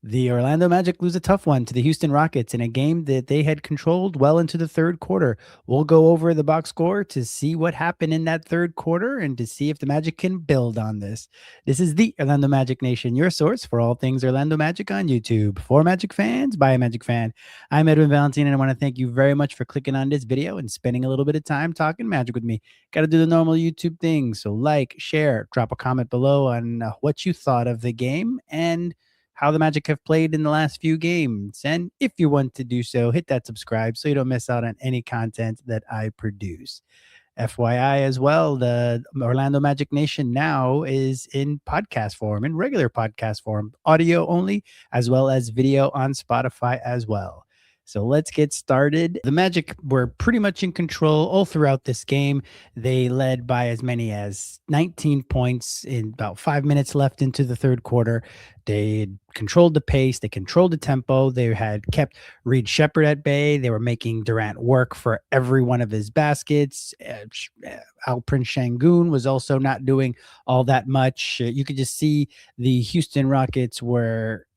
The Orlando Magic lose a tough one to the Houston Rockets in a game that they had controlled well into the third quarter. We'll go over the box score to see what happened in that third quarter and to see if the Magic can build on this. This is the Orlando Magic Nation, your source for all things Orlando Magic on YouTube. For Magic fans, by a Magic fan. I'm Edwin Valentine, and I want to thank you very much for clicking on this video and spending a little bit of time talking Magic with me. Got to do the normal YouTube thing, so like, share, drop a comment below on what you thought of the game and how the Magic have played in the last few games. And if you want to do so, hit that subscribe so you don't miss out on any content that I produce. FYI as well, the Orlando Magic Nation now is in podcast form, in regular podcast form, audio only, as well as video on Spotify as well. So let's get started. The Magic were pretty much in control all throughout this game. They led by as many as 19 points in about 5 minutes left into the third quarter. They controlled the pace. They controlled the tempo. They had kept Reed Shepherd at bay. They were making Durant work for every one of his baskets. Alprin Şengün was also not doing all that much. You could just see the Houston Rockets were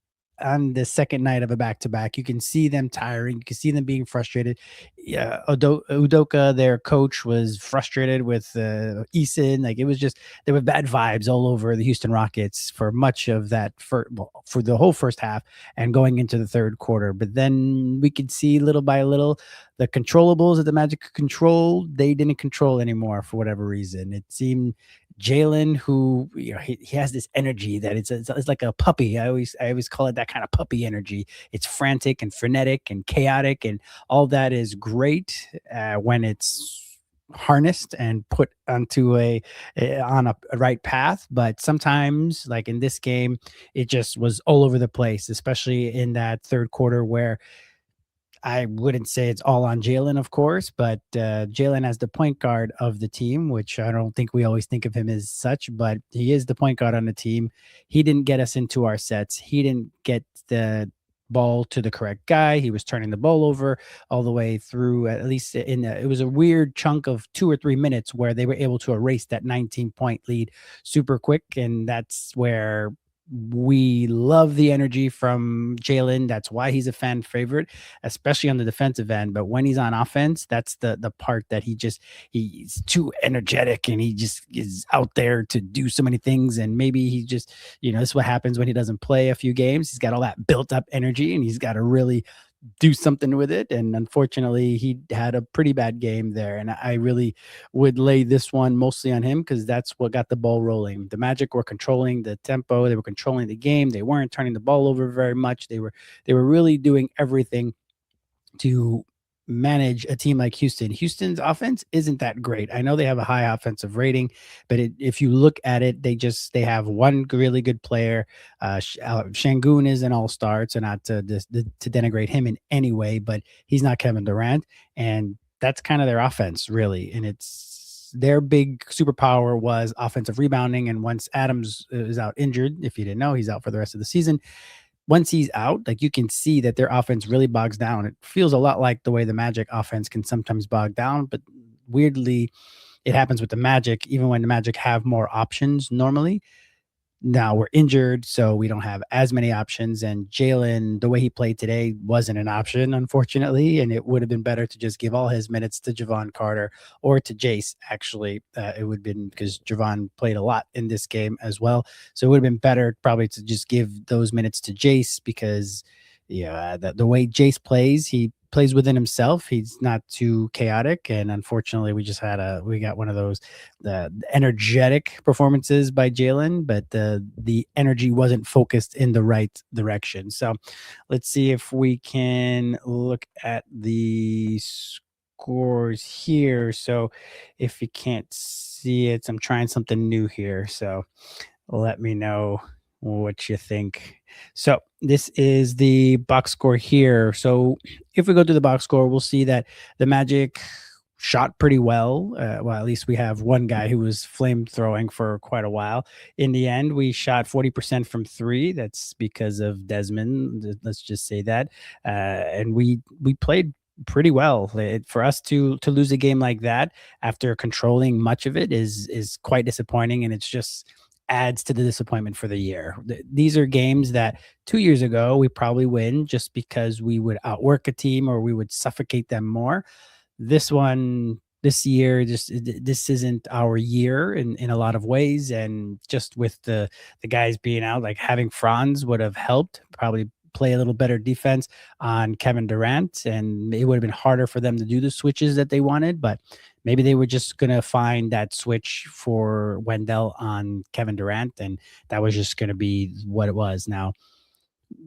on the second night of a back-to-back. You can see them tiring. You can see them being frustrated. Yeah, Udoka, their coach, was frustrated with Eason. Like, it was just, there were bad vibes all over the Houston Rockets for much of that, for the whole first half and going into the third quarter. But then we could see little by little the controllables that the Magic controlled, they didn't control anymore for whatever reason. It seemed Jalen, who, you know, he has this energy that it's like a puppy. I always call it that kind of puppy energy. It's frantic and frenetic and chaotic, and all that is great when it's harnessed and put onto on a right path. But sometimes, like in this game, it just was all over the place, especially in that third quarter where I wouldn't say it's all on Jalen, of course, but Jalen as the point guard of the team, which I don't think we always think of him as such, but he is the point guard on the team. He didn't get us into our sets. He didn't get the ball to the correct guy. He was turning the ball over all the way through, at least it was a weird chunk of 2 or 3 minutes where they were able to erase that 19-point lead super quick. And that's where we love the energy from Jalen. That's why he's a fan favorite, especially on the defensive end. But when he's on offense, that's the part that he's too energetic, and he just is out there to do so many things. And maybe he just, this is what happens when he doesn't play a few games. He's got all that built up energy, and he's got to really do something with it. And unfortunately, he had a pretty bad game there. And I really would lay this one mostly on him, because that's what got the ball rolling. The Magic were controlling the tempo. They were controlling the game. They weren't turning the ball over very much. They were really doing everything to manage a team like Houston. Houston's offense isn't that great. I know they have a high offensive rating, but if you look at it, they have one really good player. Şengün is an all-star, so not to denigrate him in any way, but he's not Kevin Durant, and that's kind of their offense, really. And it's their big superpower was offensive rebounding. And once Adams is out injured, if you didn't know, he's out for the rest of the season. Once he's out, like, you can see that their offense really bogs down. It feels a lot like the way the Magic offense can sometimes bog down, but weirdly, it happens with the Magic, even when the Magic have more options normally. Now we're injured, so we don't have as many options. And Jalen, the way he played today, wasn't an option, unfortunately. And it would have been better to just give all his minutes to Jevon Carter or to Jace. Actually, it would have been, because Jevon played a lot in this game as well. So it would have been better probably to just give those minutes to Jace, because the way Jace plays, he plays within himself. He's not too chaotic, and unfortunately, we got one of those energetic performances by Jalen, but the energy wasn't focused in the right direction. So let's see if we can look at the scores here. So if you can't see it, I'm trying something new here, so let me know what you think. So this is the box score here. So if we go to the box score, we'll see that the Magic shot pretty well. Well, at least we have one guy who was flame throwing for quite a while. In the end, we shot 40% from three. That's because of Desmond. Let's just say that. And we played pretty well. For us to lose a game like that after controlling much of it is quite disappointing. And it's just adds to the disappointment for the year. These are games that 2 years ago we probably win just because we would outwork a team or we would suffocate them more. This year, just this isn't our year in a lot of ways, and just with the guys being out, like having Franz would have helped probably play a little better defense on Kevin Durant, and it would have been harder for them to do the switches that they wanted, but maybe they were just gonna find that switch for Wendell on Kevin Durant, and that was just gonna be what it was. Now,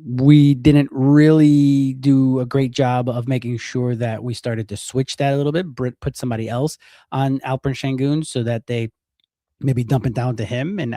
we didn't really do a great job of making sure that we started to switch that a little bit, put somebody else on Alperen Şengün so that they maybe dump it down to him. And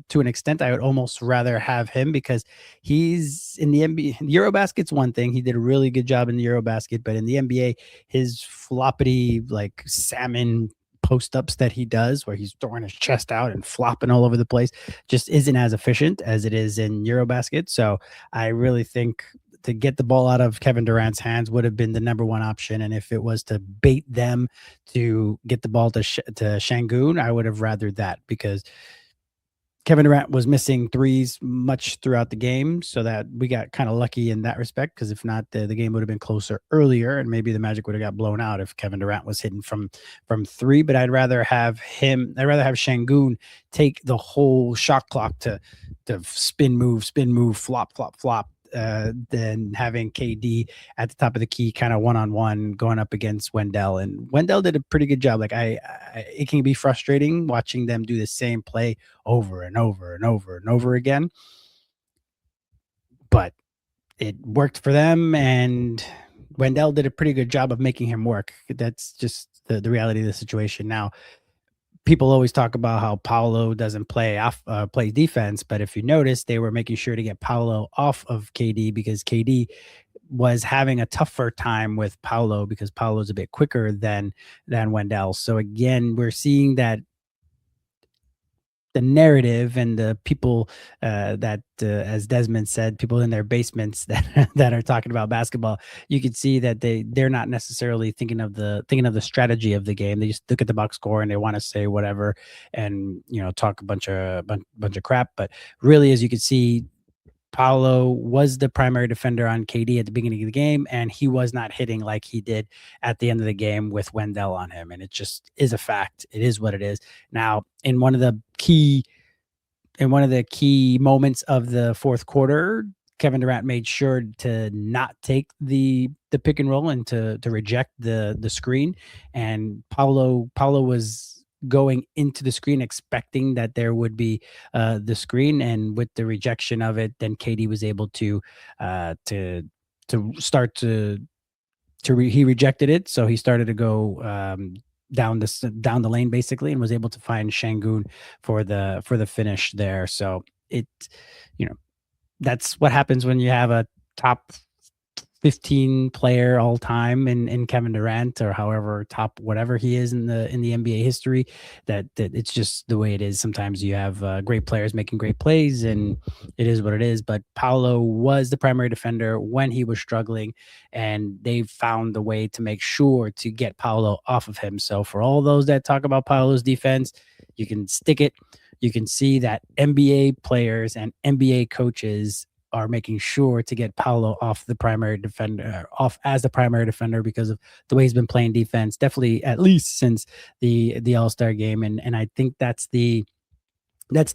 to an extent, I would almost rather have him because he's in the NBA. The Eurobasket's one thing. He did a really good job in the Eurobasket, but in the NBA, his floppity, like salmon post ups that he does, where he's throwing his chest out and flopping all over the place, just isn't as efficient as it is in Eurobasket. So I really think to get the ball out of Kevin Durant's hands would have been the number one option. And if it was to bait them to get the ball to Şengün, I would have rather that because Kevin Durant was missing threes much throughout the game, so that we got kind of lucky in that respect. Because if not, the game would have been closer earlier, and maybe the Magic would have got blown out if Kevin Durant was hitting from three. But I'd rather have him. I'd rather have Şengün take the whole shot clock to spin, move, flop, flop, flop, than having KD at the top of the key, kind of one-on-one going up against Wendell. And Wendell did a pretty good job. Like it can be frustrating watching them do the same play over and over and over and over again, but it worked for them, and Wendell did a pretty good job of making him work. That's just the reality of the situation. Now, people always talk about how Paolo doesn't play defense, but if you notice, they were making sure to get Paolo off of KD because KD was having a tougher time with Paolo because Paolo's a bit quicker than Wendell. So again, we're seeing that the narrative and the people that, as Desmond said, people in their basements that that are talking about basketball, you can see that they're not necessarily thinking of the strategy of the game. They just look at the box score and they want to say whatever and talk a bunch of crap. But really, as you can see, Paolo was the primary defender on KD at the beginning of the game, and he was not hitting like he did at the end of the game with Wendell on him. And it just is a fact. It is what it is. Now, in one of the key moments of the fourth quarter, Kevin Durant made sure to not take the pick and roll and to reject the screen. And Paolo was going into the screen expecting that there would be the screen, and with the rejection of it, then KD was able to start he rejected it, so he started to go down the lane basically, and was able to find Şengün for the finish there. So it, that's what happens when you have a top 15 player all time in Kevin Durant, or however top whatever he is in the NBA history. That it's just the way it is. Sometimes you have great players making great plays, and it is what it is. But Paolo was the primary defender when he was struggling, and they found the way to make sure to get Paolo off of him. So for all those that talk about Paolo's defense, you can stick it. You can see that NBA players and NBA coaches are making sure to get Paolo off the primary defender, off as the primary defender, because of the way he's been playing defense, definitely at least since the All-Star game. And I think that's the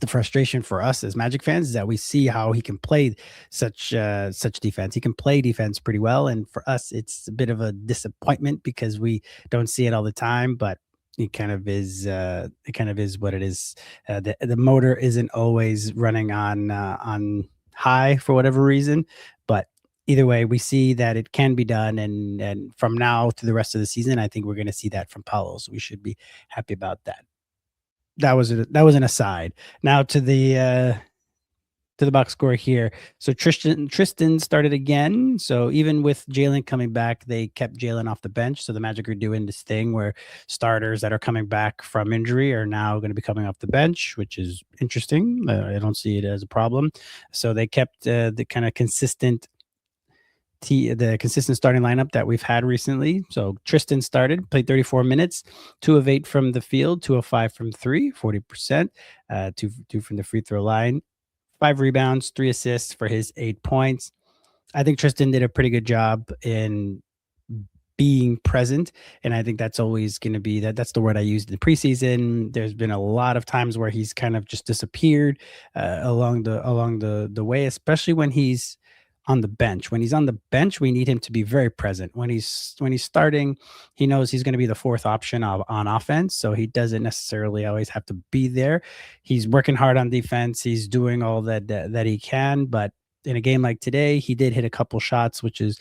frustration for us as Magic fans, is that we see how he can play such defense. He can play defense pretty well, and for us, it's a bit of a disappointment because we don't see it all the time. But it kind of is. It kind of is what it is. The motor isn't always running on high for whatever reason, but either way, we see that it can be done, and from now to the rest of the season, I think we're going to see that from Paolo. So we should be happy about that. That was an aside. Now to the box score here. So Tristan started again. So even with Jalen coming back, they kept Jalen off the bench. So the Magic are doing this thing where starters that are coming back from injury are now going to be coming off the bench, which is interesting. I don't see it as a problem. So they kept the kind of consistent the consistent starting lineup that we've had recently. So Tristan started, played 34 minutes, 2 of 8 from the field, 2 of 5 from three, 40%, two from the free throw line, 5 rebounds, 3 assists for his 8 points. I think Tristan did a pretty good job in being present, and I think that's always going to be that's the word I used in the preseason. There's been a lot of times where he's kind of just disappeared along the way, especially when he's on the bench. When he's on the bench, we need him to be very present. When he's starting, he knows he's going to be the fourth option on offense, so he doesn't necessarily always have to be there. He's working hard on defense. He's doing all that he can, but in a game like today, he did hit a couple shots, which is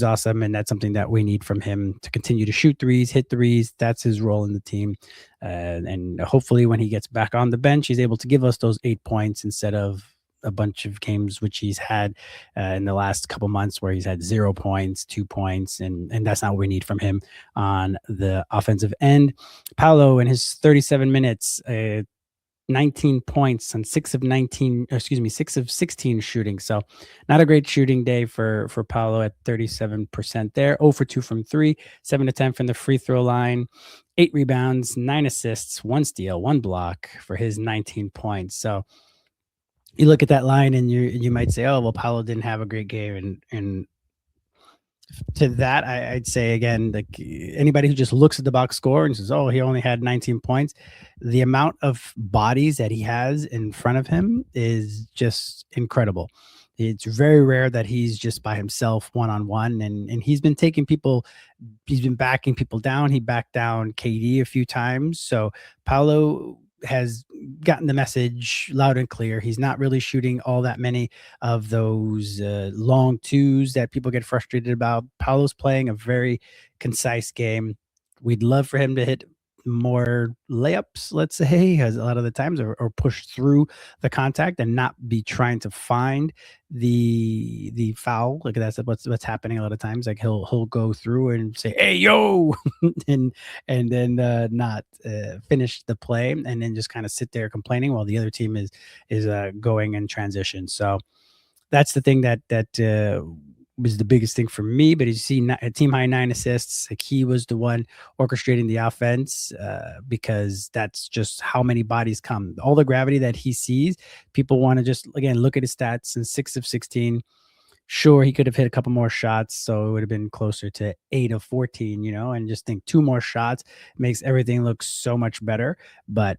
awesome, and that's something that we need from him to continue to shoot threes, hit threes. That's his role in the team, and hopefully, when he gets back on the bench, he's able to give us those 8 points instead of a bunch of games which he's had in the last couple months where he's had 0 points, 2 points, and that's not what we need from him on the offensive end. Paolo in his 37 minutes. 19 points on 6 of 16 shooting. So not a great shooting day for Paolo at 37% there. 0 for 2 from three, 7 to 10 from the free throw line, 8 rebounds, 9 assists, 1 steal, 1 block for his 19 points. So you look at that line and you might say, oh, well, Paolo didn't have a great game. And to that, I'd say again, like anybody who just looks at the box score and says, "Oh, he only had 19 points," the amount of bodies that he has in front of him is just incredible. It's very rare that he's just by himself, one on one, and he's been taking people. He's been backing people down. He backed down KD a few times. So Paolo has gotten the message loud and clear. He's not really shooting all that many of those long twos that people get frustrated about. Paolo's playing a very concise game. We'd love for him to hit more layups, let's say, as a lot of the times, or push through the contact and not be trying to find the foul. Like that's what's happening a lot of times. Like he'll go through and say, "Hey, yo," and then not finish the play, and then just kind of sit there complaining while the other team is going in transition. So that's the thing that was the biggest thing for me. But as you see, a team high 9 assists. Like he was the one orchestrating the offense because that's just how many bodies come. All the gravity that he sees, people want to just again look at his stats. And 6 of 16. Sure, he could have hit a couple more shots, so it would have been closer to 8 of 14, and just think 2 more shots makes everything look so much better. But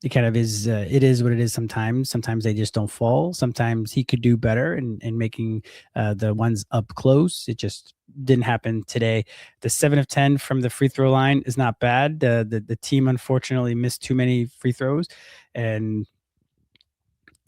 it kind of is, it is what it is sometimes they just don't fall. Sometimes he could do better in making the ones up close. It just didn't happen today. The 7 of 10 from the free throw line is not bad. The team unfortunately missed too many free throws, and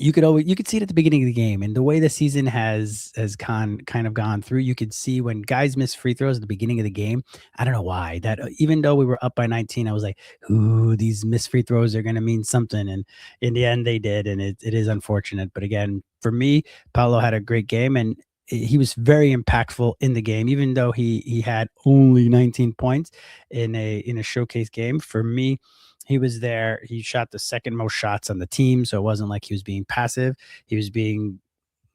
you could see it at the beginning of the game, and the way the season has kind of gone through, you could see when guys miss free throws at the beginning of the game. I don't know why that, even though we were up by 19, I was like, ooh, these missed free throws are going to mean something. And in the end they did. And it is unfortunate. But again, for me, Paolo had a great game, and he was very impactful in the game, even though he had only 19 points in a showcase game. For me, he was there. He shot the second most shots on the team, so it wasn't like he was being passive. He was being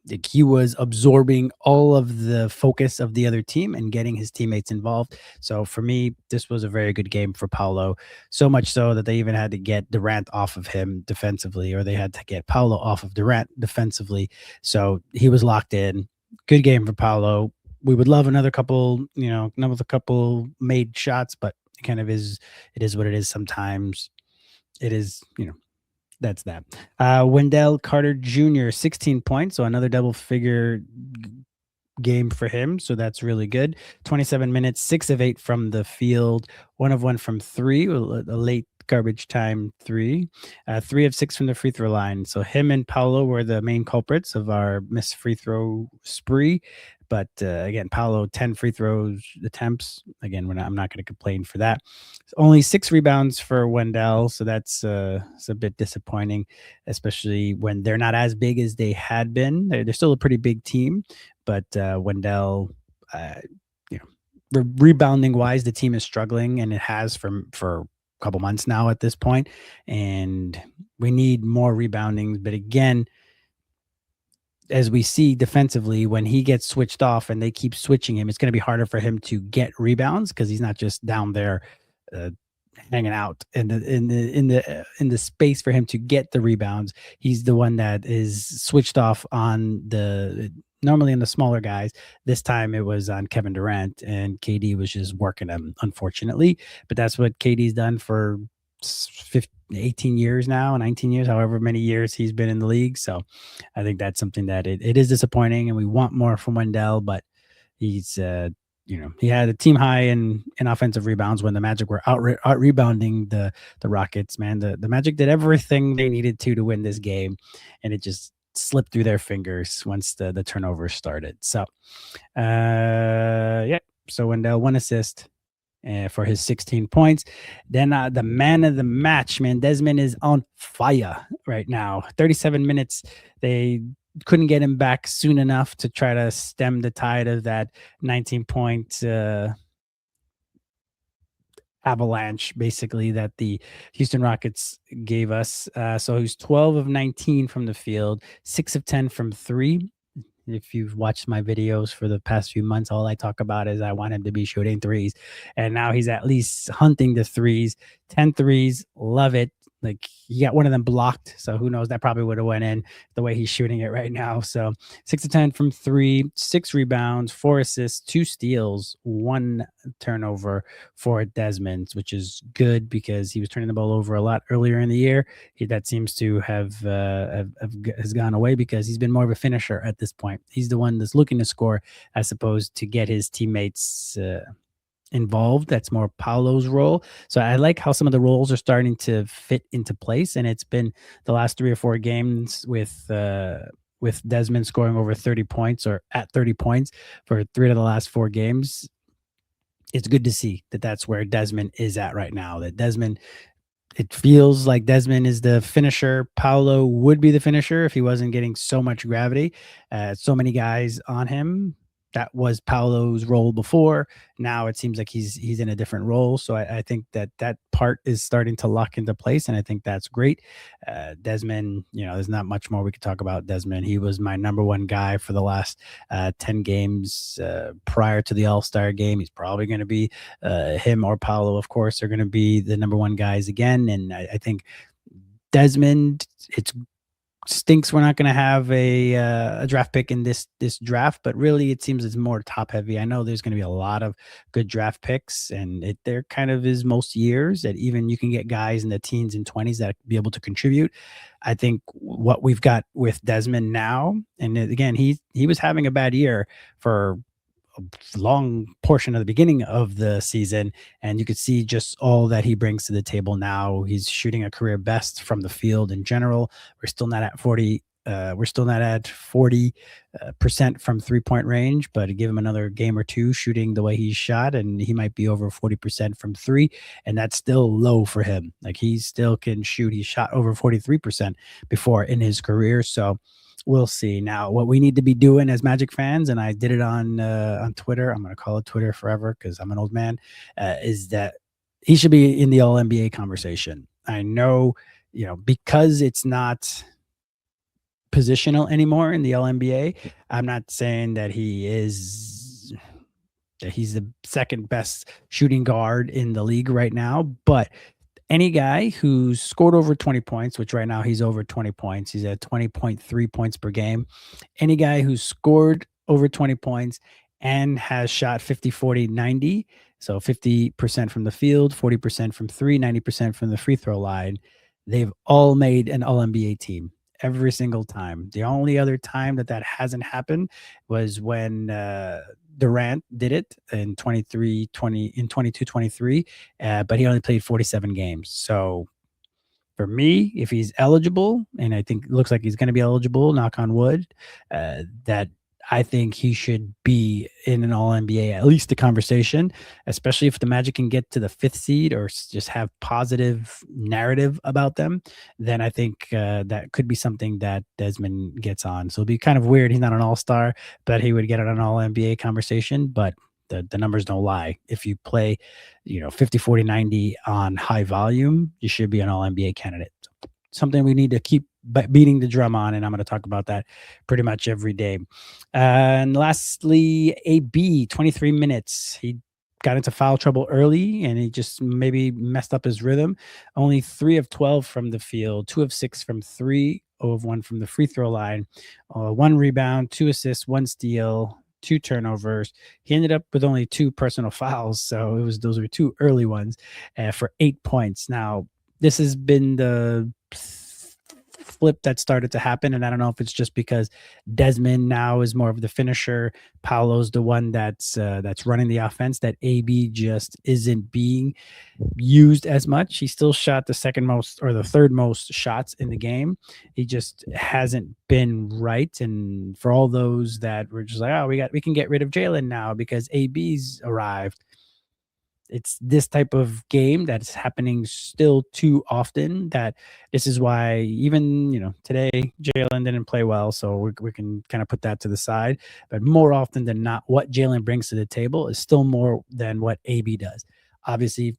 like he was absorbing all of the focus of the other team and getting his teammates involved. So for me, this was a very good game for Paolo. So much so that they even had to get Durant off of him defensively, or they had to get Paolo off of Durant defensively. So he was locked in. Good game for Paolo. We would love another couple made shots, but it is what it is. Sometimes it is, that's that. Wendell Carter Jr., 16 points. So another double figure game for him. So that's really good. 27 minutes, 6 of 8 from the field, 1 of 1 from three, a late garbage time three, 3 of 6 from the free throw line. So him and Paolo were the main culprits of our missed free throw spree. But again, Paolo, 10 free throws attempts. Again, I'm not going to complain for that. Only 6 rebounds for Wendell, so that's it's a bit disappointing, especially when they're not as big as they had been. They're still a pretty big team, but Wendell, rebounding wise, the team is struggling, and it has for a couple months now at this point, and we need more rebounding. But again, as we see defensively, when he gets switched off and they keep switching him, it's going to be harder for him to get rebounds because he's not just down there uh, hanging out in the space for him to get the rebounds. He's the one that is switched off on the normally in the smaller guys. This time it was on Kevin Durant, and KD was just working him, unfortunately. But that's what KD's done for 15, 18 years now, 19 years, however many years he's been in the league. So I think that's something that it is disappointing, and we want more from Wendell, but he's he had a team high in offensive rebounds when the Magic were out rebounding the Rockets. Man, the Magic did everything they needed to win this game, and it just slipped through their fingers once the turnover started. So, yeah. So Wendell, 1 assist for his 16 points. Then the man of the match, man, Desmond is on fire right now. 37 minutes. They couldn't get him back soon enough to try to stem the tide of that 19-point avalanche, basically, that the Houston Rockets gave us. So he's 12 of 19 from the field, 6 of 10 from three. If you've watched my videos for the past few months, all I talk about is I want him to be shooting threes. And now he's at least hunting the threes, 10 threes. Love it. Like, he got one of them blocked. So who knows? That probably would have went in the way he's shooting it right now. So 6 of 10 from three, 6 rebounds, 4 assists, 2 steals, 1 turnover for Desmond, which is good because he was turning the ball over a lot earlier in the year. That seems to have has gone away because he's been more of a finisher at this point. He's the one that's looking to score as opposed to get his teammates involved. That's more Paolo's role. So I like how some of the roles are starting to fit into place, and it's been the last 3 or 4 games with Desmond scoring over 30 points or at 30 points for 3 of the last 4 games. It's good to see that that's where Desmond is at right now. That Desmond, it feels like Desmond is the finisher. Paolo would be the finisher if he wasn't getting so much gravity, so many guys on him. That was Paolo's role before. Now it seems like he's in a different role. So I think that part is starting to lock into place, and I think that's great. Desmond, there's not much more we could talk about Desmond. He was my number one guy for the last 10 games prior to the All-Star game. He's probably going to be him or Paolo, of course, are going to be the number one guys again. And I think Desmond, it's stinks we're not going to have a draft pick in this draft, but really it seems it's more top heavy. I know there's going to be a lot of good draft picks, and there kind of is most years that even you can get guys in the teens and 20s that be able to contribute. I think what we've got with Desmond now, and again, he was having a bad year for a long portion of the beginning of the season, and you could see just all that he brings to the table now. He's shooting a career best from the field in general. We're still not at 40 percent from 3-point range, but give him another game or two shooting the way he's shot, and he might be over 40% from 3, and that's still low for him. Like, he still can shoot. He shot over 43% before in his career. So we'll see. Now, what we need to be doing as Magic fans, and I did it on Twitter, I'm going to call it Twitter forever because I'm an old man, is that he should be in the All-NBA conversation. I know, because it's not positional anymore in the All-NBA, I'm not saying that he's the second best shooting guard in the league right now, but any guy who's scored over 20 points, which right now he's over 20 points, he's at 20.3 points per game. Any guy who's scored over 20 points and has shot 50, 40, 90, so 50% from the field, 40% from 3, 90% from the free throw line, they've all made an All-NBA team every single time. The only other time that hasn't happened was when Durant did it in 22-23, but he only played 47 games. So for me, if he's eligible, and I think it looks like he's going to be eligible, knock on wood, that I think he should be in an All-NBA, at least a conversation, especially if the Magic can get to the 5th seed or just have positive narrative about them. Then I think that could be something that Desmond gets on. So it'll be kind of weird. He's not an all-star, but he would get on an All-NBA conversation. But the numbers don't lie. If you play, 50, 40, 90 on high volume, you should be an All-NBA candidate. Something we need to keep beating the drum on, and I'm going to talk about that pretty much every day. And lastly, AB, 23 minutes. He got into foul trouble early, and he just maybe messed up his rhythm. Only 3 of 12 from the field, 2 of 6 from three, 0 of 1 from the free throw line, 1 rebound, 2 assists, 1 steal, 2 turnovers. He ended up with only 2 personal fouls, so those were 2 early ones for 8 points. Now, this has been the flip that started to happen, and I don't know if it's just because Desmond now is more of the finisher, Paolo's the one that's running the offense, that AB just isn't being used as much. He still shot the second most or the third most shots in the game. He just hasn't been right. And for all those that were just like, oh, we can get rid of Jalen now because AB's arrived. It's this type of game that's happening still too often, that this is why even, today Jalen didn't play well, so we can kind of put that to the side. But more often than not, what Jalen brings to the table is still more than what AB does. Obviously,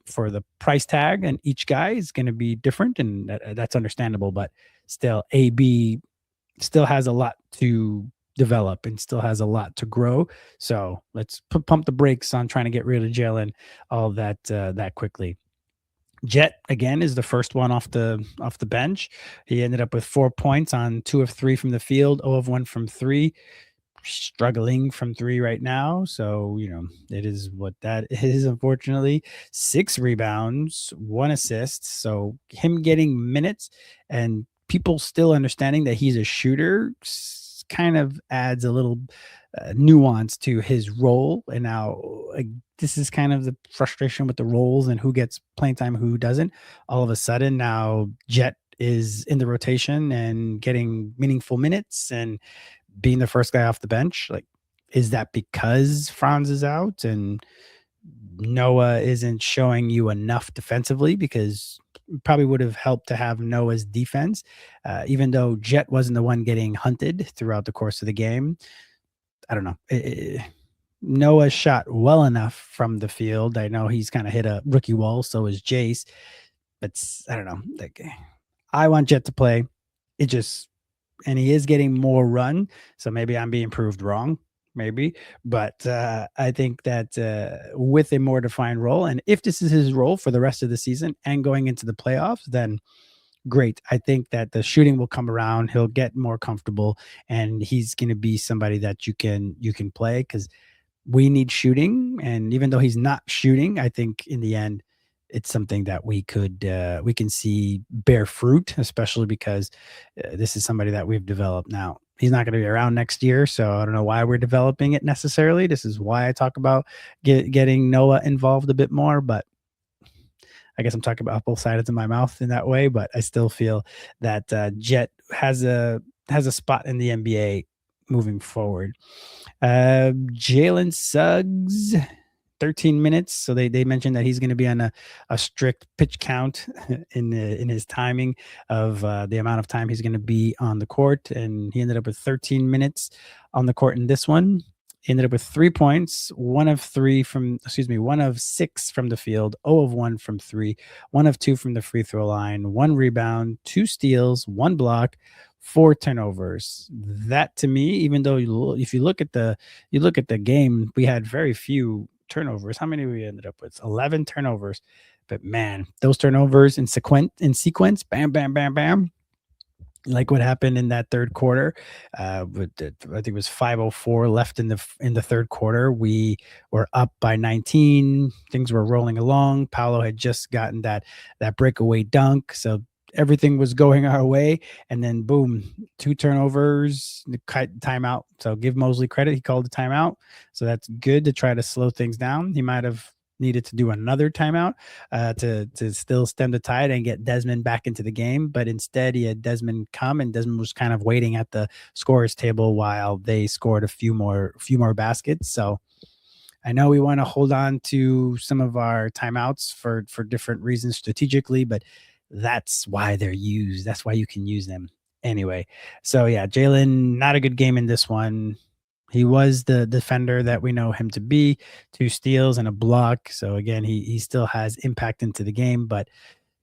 for the price tag, and each guy is going to be different, and that's understandable. But still, AB still has a lot to develop and still has a lot to grow. So let's pump the brakes on trying to get rid of Jalen all that quickly. Jet again is the first one off the bench. He ended up with 4 points on 2 of 3 from the field, 0 of 1 from three. Struggling from three right now, so it is what that is. Unfortunately, 6 rebounds, 1 assist. So him getting minutes and people still understanding that he's a shooter kind of adds a little nuance to his role. And now this is kind of the frustration with the roles and who gets playing time, who doesn't. All of a sudden now Jet is in the rotation and getting meaningful minutes and being the first guy off the bench. Like, is that because Franz is out and Noah isn't showing you enough defensively? Because probably would have helped to have Noah's defense, even though Jet wasn't the one getting hunted throughout the course of the game. I don't know. Noah shot well enough from the field. I know he's kind of hit a rookie wall, so is Jace. But I don't know. Like, I want Jet to play. And he is getting more run, so maybe I'm being proved wrong, maybe. But I think that with a more defined role, and if this is his role for the rest of the season and going into the playoffs, then great. I think that the shooting will come around. He'll get more comfortable, and he's going to be somebody that you can play, because we need shooting. And even though he's not shooting, I think in the end, it's something that we can see bear fruit, especially because this is somebody that we've developed. Now, he's not going to be around next year, so I don't know why we're developing it necessarily. This is why I talk about getting Noah involved a bit more, but I guess I'm talking about both sides of my mouth in that way. But I still feel that Jet has a spot in the NBA moving forward. Jalen Suggs, 13 minutes. So they mentioned that he's going to be on a strict pitch count in his timing of the amount of time he's going to be on the court. And he ended up with 13 minutes on the court in this one. He ended up with 3 points, 1 of 6 from the field, 0 of 1 from three, 1 of 2 from the free throw line, 1 rebound, 2 steals, 1 block, 4 turnovers. That, to me, even though if you look at the game, we had very few turnovers. How many we ended up with? 11 turnovers. But man, those turnovers in sequence, bam, bam, bam, bam. Like what happened in that third quarter, I think it was 5:04 left in the third quarter. We were up by 19. Things were rolling along. Paolo had just gotten that breakaway dunk, so everything was going our way. And then boom, 2 turnovers, timeout. So give Mosley credit; he called the timeout, so that's good to try to slow things down. He might have needed to do another timeout to still stem the tide and get Desmond back into the game. But instead, he had Desmond come, and Desmond was kind of waiting at the scorer's table while they scored a few more baskets. So I know we want to hold on to some of our timeouts for different reasons strategically, but that's why they're used. That's why you can use them anyway. So yeah, Jalen, not a good game in this one. He was the defender that we know him to be, 2 steals and a block. So again, he still has impact into the game, but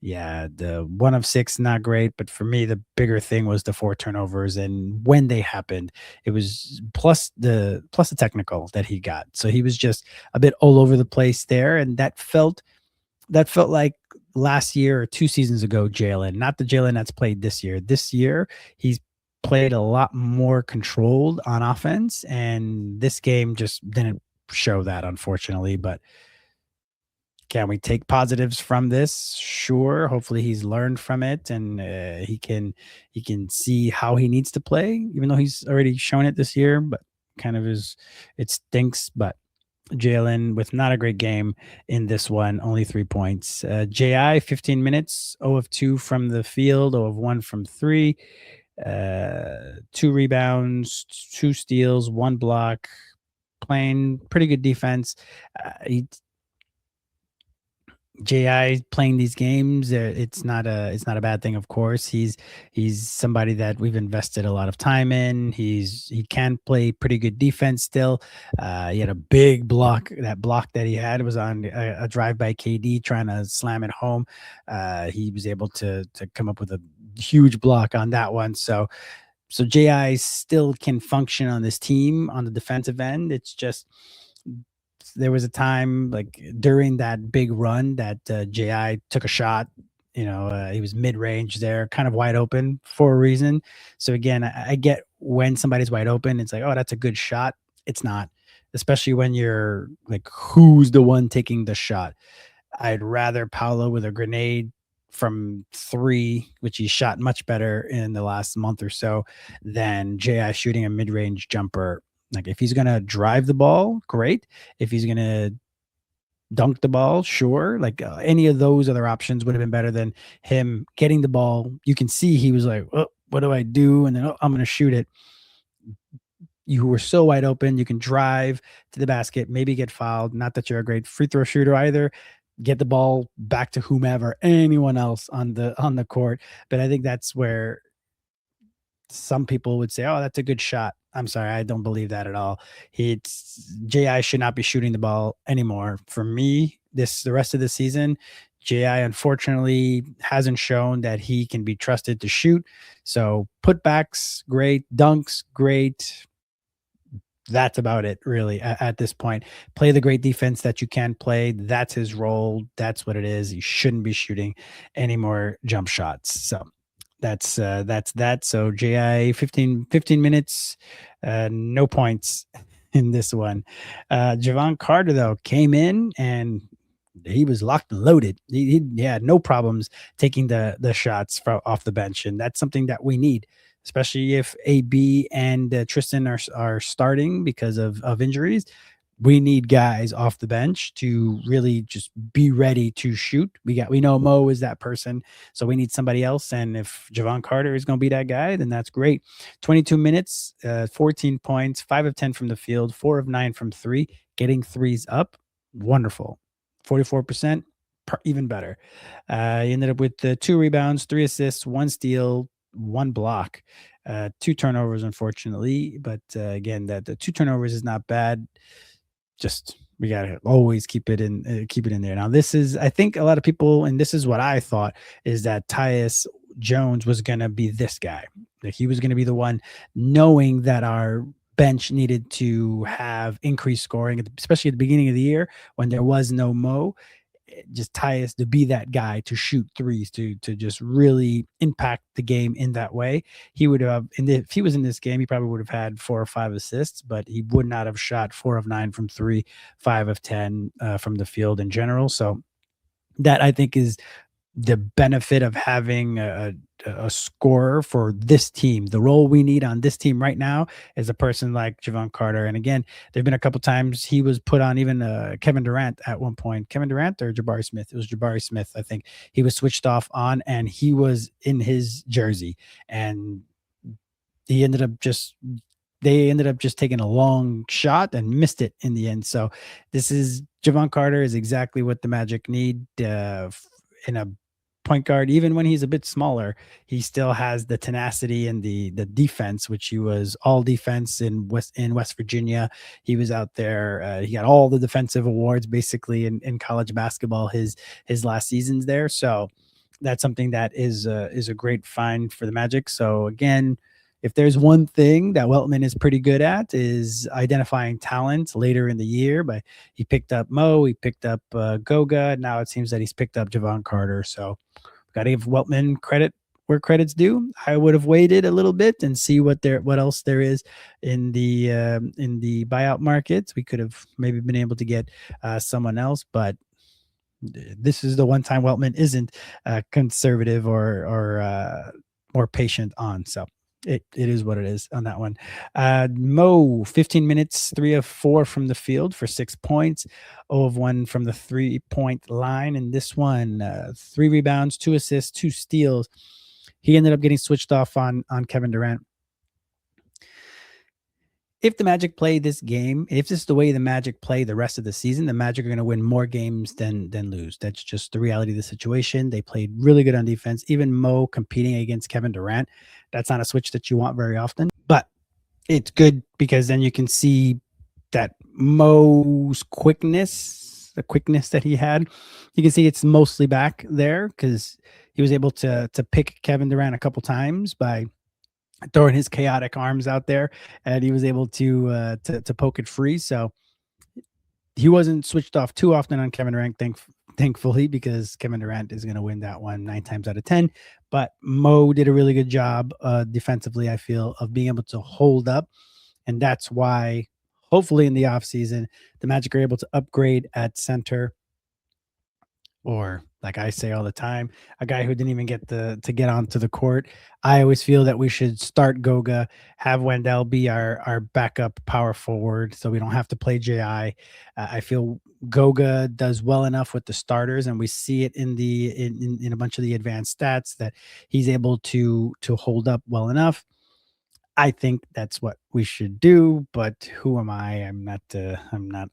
Yeah, the 1 of 6, not great, but for me, the bigger thing was the 4 turnovers, and when they happened, it was plus the technical that he got. So he was just a bit all over the place there, and that felt like last year or 2 seasons ago Jalen, not the Jalen that's played this year. This year, he's played a lot more controlled on offense, and this game just didn't show that, unfortunately, but can we take positives from this? Sure. Hopefully he's learned from it, and he can see how he needs to play, even though he's already shown it this year. But kind of is it stinks. But Jalen with not a great game in this one, only 3 points. Ji 15 minutes, 0 of 2 from the field, 0 of 1 from three, 2 rebounds, 2 steals, 1 block. Playing pretty good defense. He Ji playing these games, it's not a bad thing, of course. He's somebody that we've invested a lot of time in. He can play pretty good defense still. He had a big block. That block that he had was on a drive by KD trying to slam it home. He was able to come up with a huge block on that one. So Ji still can function on this team on the defensive end. It's just there was a time like during that big run that Ji took a shot. He was mid range there, kind of wide open for a reason. So again, I get when somebody's wide open, it's like, oh, that's a good shot. It's not, especially when you're like, who's the one taking the shot? I'd rather Paolo with a grenade from three, which he shot much better in the last month or so, than Ji shooting a mid range jumper. Like if he's gonna drive the ball, great. If he's gonna dunk the ball, sure. Like any of those other options would have been better than him getting the ball. You can see he was like, oh, what do I do? And then I'm gonna shoot it. You were so wide open. You can drive to the basket, maybe get fouled. Not that you're a great free throw shooter either. Get the ball back to whomever, anyone else on the court. But I think that's where some people would say, "Oh, that's a good shot." I'm sorry, I don't believe that at all. It's Ji should not be shooting the ball anymore. For me, the rest of the season, Ji unfortunately hasn't shown that he can be trusted to shoot. So putbacks, great, dunks, great. That's about it, really, at this point. Play the great defense that you can play. That's his role. That's what it is. He shouldn't be shooting any more jump shots. So that's that. So JI 15 minutes, no points in this one. Jevon Carter though came in and he was locked and loaded. He had no problems taking the shots off the bench, and that's something that we need, especially if AB and Tristan are starting because of injuries. We need guys off the bench to really just be ready to shoot. We know Mo is that person, so we need somebody else. And if Jevon Carter is going to be that guy, then that's great. 22 minutes, 14 points, 5 of 10 from the field, 4 of 9 from three, getting threes up. Wonderful. 44%, even better. He ended up with 2 rebounds, 3 assists, 1 steal, 1 block, 2 turnovers, unfortunately. But again, that the 2 turnovers is not bad. Just we gotta always keep it in there. Now, this is, I think, a lot of people, and this is what I thought, is that Tyus Jones was gonna be this guy. That he was gonna be the one, knowing that our bench needed to have increased scoring, especially at the beginning of the year when there was no Mo. Just Tyus to be that guy to shoot threes, to just really impact the game in that way. He would have, and if he was in this game, he probably would have had 4 or 5 assists, but he would not have shot 4 of 9 from three, 5 of 10 from the field in general. So that, I think, is the benefit of having a scorer for this team. The role we need on this team right now is a person like Jevon Carter. And again, there've been a couple times he was put on, even Kevin Durant at one point. Kevin Durant or Jabari Smith? It was Jabari Smith, I think. He was switched off on, and he was in his jersey, and he ended up just they ended up just taking a long shot and missed it in the end. So this is Jevon Carter is exactly what the Magic need in a point guard. Even when he's a bit smaller, he still has the tenacity and the defense, which he was all defense in West Virginia. He was out there. He got all the defensive awards basically in college basketball his last seasons there. So that's something that is a great find for the Magic. So again, if there's one thing that Weltman is pretty good at is identifying talent later in the year. But he picked up Mo, he picked up Goga. Now it seems that he's picked up Jevon Carter. So got to give Weltman credit where credit's due. I would have waited a little bit and see what else there is in the buyout markets. We could have maybe been able to get someone else, but this is the one time Weltman isn't conservative or more patient on. So it is what it is on that one. Mo, 15 minutes, 3 of 4 from the field for 6 points, 0 of 1 from the 3-point line. And this one, 3 rebounds, 2 assists, 2 steals. He ended up getting switched off on Kevin Durant. If the Magic play this game, if this is the way the Magic play the rest of the season, the Magic are going to win more games than lose. That's just the reality of the situation. They played really good on defense. Even Mo competing against Kevin Durant, that's not a switch that you want very often. But it's good because then you can see that Mo's quickness, the quickness that he had, you can see it's mostly back there because he was able to pick Kevin Durant a couple times by throwing his chaotic arms out there, and he was able to poke it free. So he wasn't switched off too often on Kevin Durant, thankfully, because Kevin Durant is going to win that one 9 times out of 10. But Mo did a really good job defensively, I feel, of being able to hold up, and that's why hopefully in the offseason the Magic are able to upgrade at center, or like I say all the time, a guy who didn't even get to get onto the court. I always feel that we should start Goga, have Wendell be our backup power forward, so we don't have to play Ji. I feel Goga does well enough with the starters, and we see it in a bunch of the advanced stats that he's able to hold up well enough. I think that's what we should do, but who am I? I'm not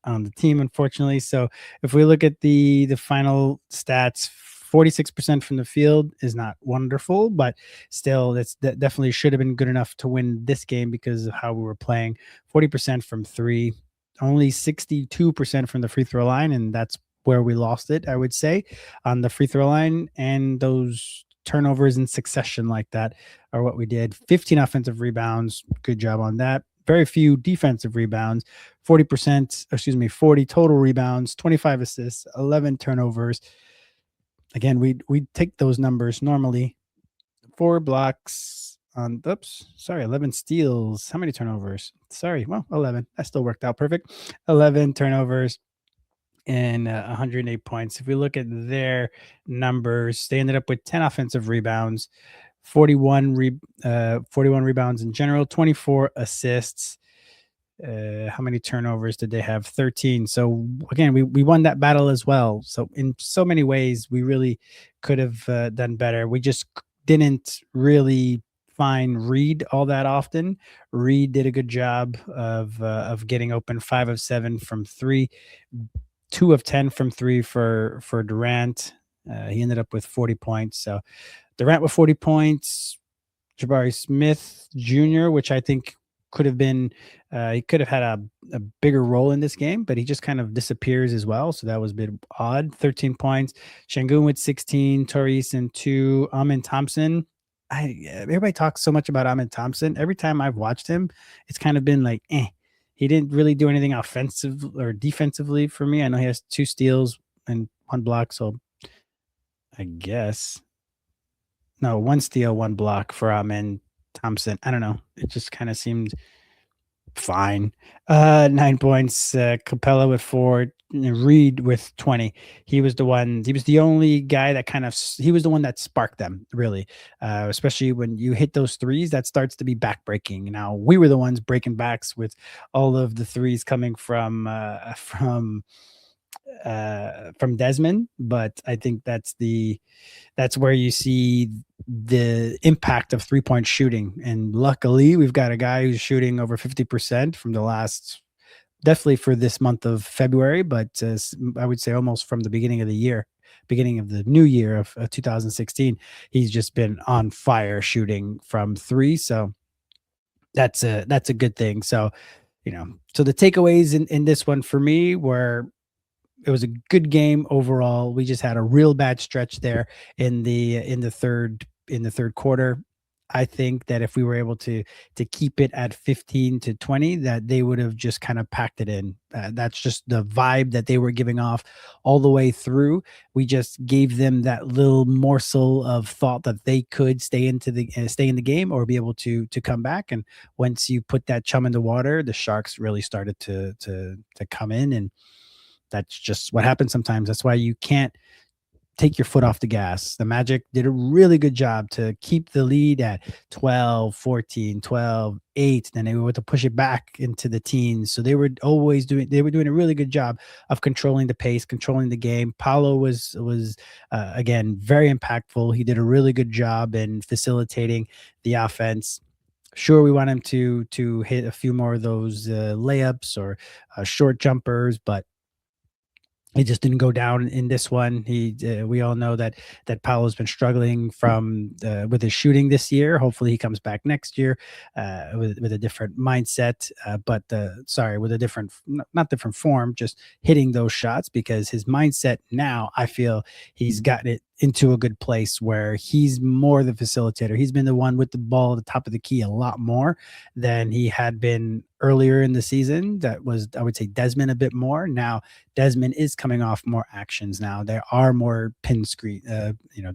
on the team, unfortunately. So if we look at the final stats, 46% from the field is not wonderful, but still that definitely should have been good enough to win this game because of how we were playing. 40% from 3, only 62% from the free throw line, and that's where we lost it, I would say, on the free throw line, and those turnovers in succession like that are what we did. 15 offensive rebounds. Good job on that. Very few defensive rebounds. 40 total rebounds, 25 assists, 11 turnovers. Again, we take those numbers normally. 4 blocks on 11 steals. How many turnovers? Sorry, well, 11. That still worked out perfect. 11 turnovers and 108 points. If we look at their numbers, they ended up with 10 offensive rebounds, 41 rebounds in general, 24 assists. How many turnovers did they have? 13. So again, we won that battle as well. So in so many ways, we really could have done better. We just didn't really find Reed all that often. Reed did a good job of getting open. 5 of 7 from 3. 2 of 10 from 3 for Durant. He ended up with 40 points. So Durant with 40 points, Jabari Smith Jr., which I think could have been, he could have had a bigger role in this game, but he just kind of disappears as well. So that was a bit odd. 13 points. Şengün with 16, Taurean and 2, Amin Thompson. Everybody talks so much about Amin Thompson. Every time I've watched him, it's kind of been like, he didn't really do anything offensive or defensively for me. I know he has 2 steals and 1 block, so I guess. No, 1 steal, 1 block for Amin Thompson. I don't know. It just kind of seemed fine. 9 points. Capella with 4. Reed with 20. He was the only guy that he was the one that sparked them, really. Especially when you hit those threes, that starts to be backbreaking. Now, we were the ones breaking backs with all of the threes coming from Desmond, but I think that's where you see the impact of 3-point shooting. And luckily, we've got a guy who's shooting over 50% from the last, definitely for this month of February, but I would say almost from the beginning of the new year of 2016. He's just been on fire shooting from 3. So that's a good thing. So, so the takeaways in this one for me were it was a good game overall. We just had a real bad stretch there in the third quarter. I think that if we were able to keep it at 15 to 20, that they would have just kind of packed it in. That's just the vibe that they were giving off all the way through. We just gave them that little morsel of thought that they could stay in the game or be able to come back. And once you put that chum in the water, the Sharks really started to come in, and that's just what happens sometimes. That's why you can't take your foot off the gas. The Magic did a really good job to keep the lead at 12, 14, 12, 8. Then they were able to push it back into the teens. So they were doing a really good job of controlling the pace, controlling the game. Paolo was again very impactful. He did a really good job in facilitating the offense. Sure, we want him to hit a few more of those layups or short jumpers, but he just didn't go down in this one. We all know that Paolo's been struggling from with his shooting this year. Hopefully, he comes back next year with a different mindset, but sorry, with a different, not different form, just hitting those shots, because his mindset now, I feel he's gotten it into a good place where he's more the facilitator. He's been the one with the ball at the top of the key a lot more than he had been earlier in the season. That was, I would say, Desmond a bit more. Now Desmond is coming off more actions now. There are more pin screen,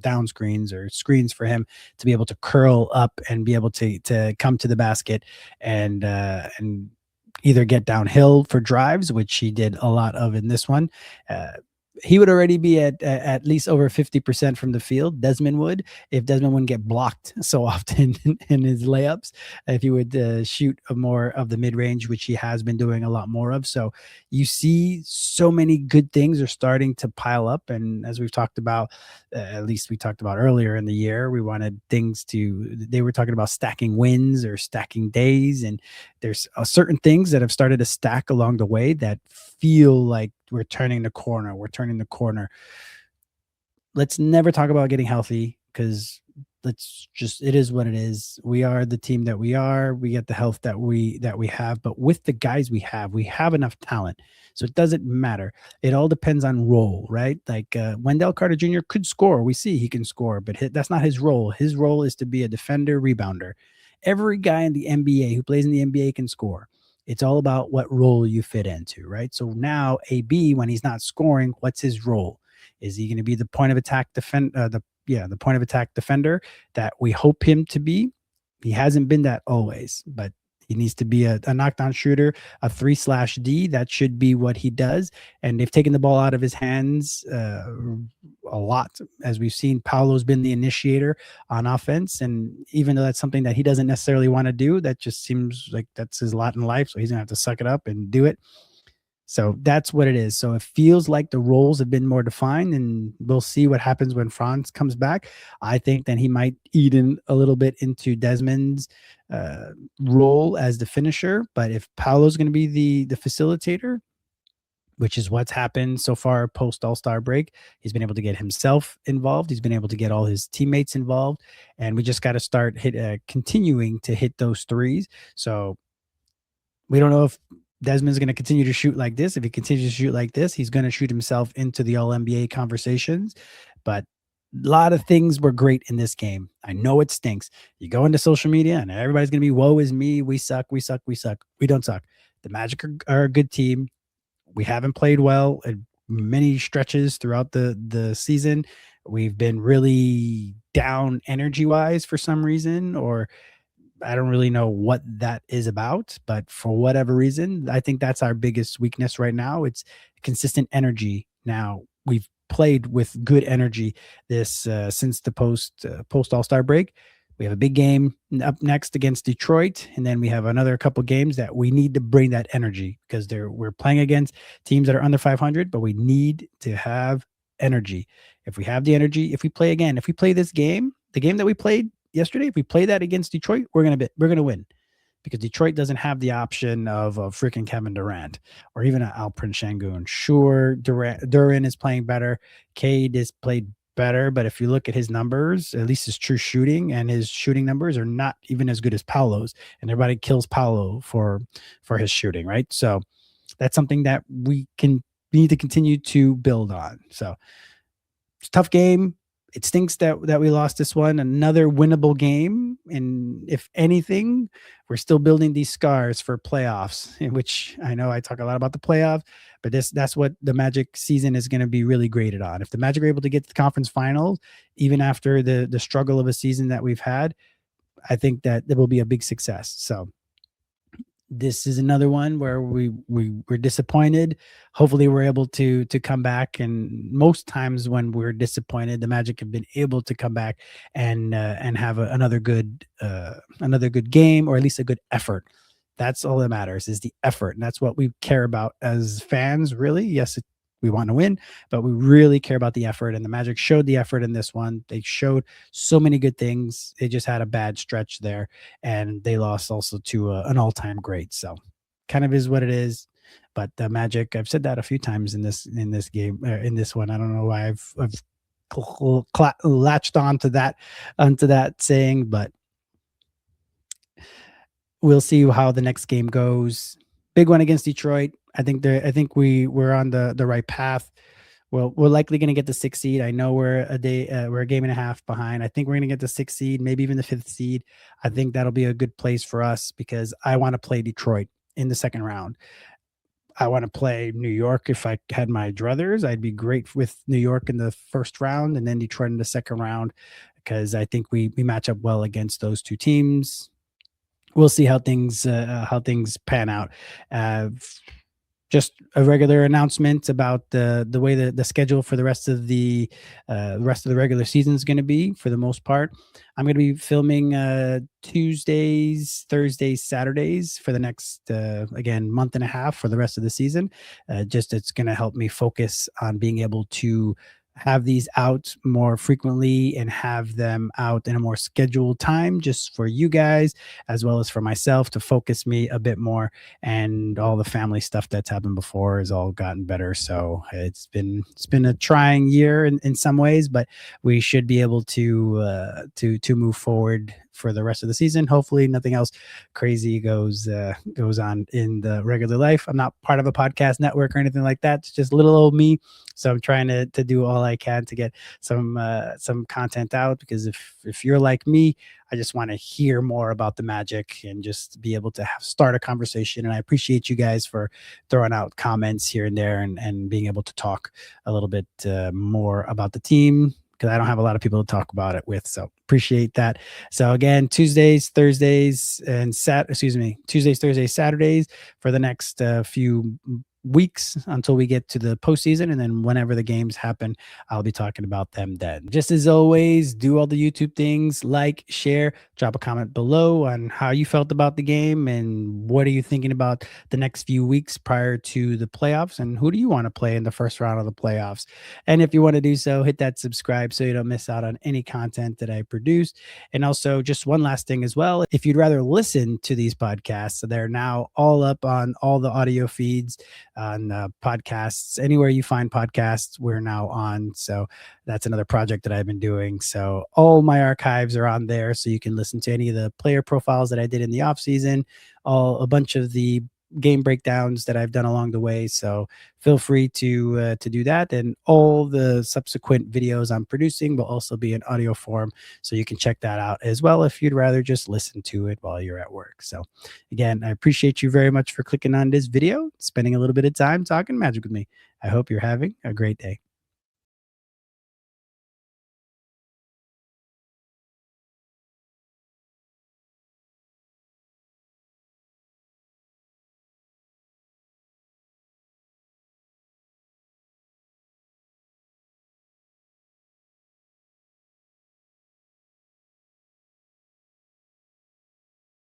down screens or screens for him to be able to curl up and be able to come to the basket and either get downhill for drives, which he did a lot of in this one. He would already be at least over 50% from the field. Desmond would, if Desmond wouldn't get blocked so often in his layups, if he would shoot more of the mid range, which he has been doing a lot more of. So you see so many good things are starting to pile up. And as we've talked about, at least we talked about earlier in the year, we wanted they were talking about stacking wins or stacking days. And there's certain things that have started to stack along the way that feel like we're turning the corner. We're turning the corner. Let's never talk about getting healthy, because it is what it is. We are the team that we are. We get the health that we have, but with the guys we have enough talent. So it doesn't matter. It all depends on role, right? Like Wendell Carter Jr. could score. We see he can score, but that's not his role. His role is to be a defender, rebounder. Every guy in the NBA who plays in the NBA can score. It's all about what role you fit into, right? So now AB, when he's not scoring, what's his role? Is he going to be the point of attack the point of attack defender that we hope him to be? He hasn't been that always, but he needs to be a knockdown shooter, a 3/D. That should be what he does. And they've taken the ball out of his hands a lot. As we've seen, Paolo's been the initiator on offense. And even though that's something that he doesn't necessarily want to do, that just seems like that's his lot in life. So he's going to have to suck it up and do it. So that's what it is. So it feels like the roles have been more defined, and we'll see what happens when Franz comes back. I think that he might eat in a little bit into Desmond's role as the finisher. But if Paolo's going to be the facilitator, which is what's happened so far post All-Star break, he's been able to get himself involved. He's been able to get all his teammates involved, and we just got to start continuing to hit those threes. So we don't know if Desmond's going to continue to shoot like this. If he continues to shoot like this, he's going to shoot himself into the All-NBA conversations. But a lot of things were great in this game. I know it stinks. You go into social media and everybody's going to be, woe is me. We suck. We suck. We suck. We don't suck. The Magic are a good team. We haven't played well in many stretches throughout the season. We've been really down energy-wise for some reason, or I don't really know what that is about, but for whatever reason, I think that's our biggest weakness right now. It's consistent energy. Now we've played with good energy this since the post All-Star break. We have a big game up next against Detroit, and then we have another couple games that we need to bring that energy, because we're playing against teams that are under 500, but we need to have energy. If we have the energy, if we play this game, the game that we played yesterday, if we play that against Detroit, we're gonna win, because Detroit doesn't have the option of freaking Kevin Durant or even Alperen Şengün. Sure, Duran is playing better. Cade is played better, but if you look at his numbers, at least his true shooting and his shooting numbers are not even as good as Paolo's, and everybody kills Paolo for his shooting, right? So that's something that we can need to continue to build on. So it's a tough game. It stinks that we lost this one. Another winnable game, and if anything, we're still building these scars for playoffs. In which I know I talk a lot about the playoffs, but that's what the Magic season is going to be really graded on. If the Magic are able to get to the conference finals, even after the struggle of a season that we've had, I think that it will be a big success. So this is another one where we were disappointed. Hopefully we're able to come back, and most times when we're disappointed, the Magic have been able to come back and have another good game, or at least a good effort. That's all that matters, is the effort, and that's what we care about as fans, really. Yes, we want to win, but we really care about the effort, and the Magic showed the effort in this one. They showed so many good things. They just had a bad stretch there, and they lost also to an all-time great. So kind of is what it is. But the Magic, I've said that a few times in this game, in this one. I don't know why I've latched onto that saying, but we'll see how the next game goes. Big one against Detroit. I think we're on the right path. Well, we're likely going to get the 6th seed. I know we're a game and a half behind. I think we're going to get the 6th seed, maybe even the 5th seed. I think that'll be a good place for us, because I want to play Detroit in the second round. I want to play New York. If I had my druthers, I'd be great with New York in the first round and then Detroit in the second round, because I think we match up well against those two teams. We'll see how things pan out. Just a regular announcement about the way the schedule for the rest of the regular season is going to be. For the most part, I'm going to be filming Tuesdays, Thursdays, Saturdays for the next again month and a half for the rest of the season. Just it's going to help me focus on being able to have these out more frequently and have them out in a more scheduled time, just for you guys as well as for myself, to focus me a bit more. And all the family stuff that's happened before has all gotten better. So it's been a trying year in some ways, but we should be able to move forward for the rest of the season. Hopefully nothing else crazy goes on in the regular life. I'm not part of a podcast network or anything like that. It's just little old me. So I'm trying to do all I can to get some content out, because if you're like me, I just want to hear more about the Magic and just be able to start a conversation. And I appreciate you guys for throwing out comments here and there, and being able to talk a little bit more about the team, because I don't have a lot of people to talk about it with. So appreciate that. So again, Tuesdays, Thursdays, Saturdays for the next few weeks until we get to the postseason, and then whenever the games happen, I'll be talking about them then. Just as always, do all the YouTube things, like, share, drop a comment below on how you felt about the game, and what are you thinking about the next few weeks prior to the playoffs, and who do you want to play in the first round of the playoffs. And if you want to do so, hit that subscribe so you don't miss out on any content that I produce. And also, just one last thing as well, if you'd rather listen to these podcasts, so they're now all up on all the audio feeds, on podcasts, anywhere you find podcasts, we're now on. So that's another project that I've been doing. So all my archives are on there, so you can listen to any of the player profiles that I did in the off season, a bunch of the game breakdowns that I've done along the way. So feel free to do that, and all the subsequent videos I'm producing will also be in audio form, so you can check that out as well if you'd rather just listen to it while you're at work. So again, I appreciate you very much for clicking on this video, spending a little bit of time talking Magic with me. I hope you're having a great day.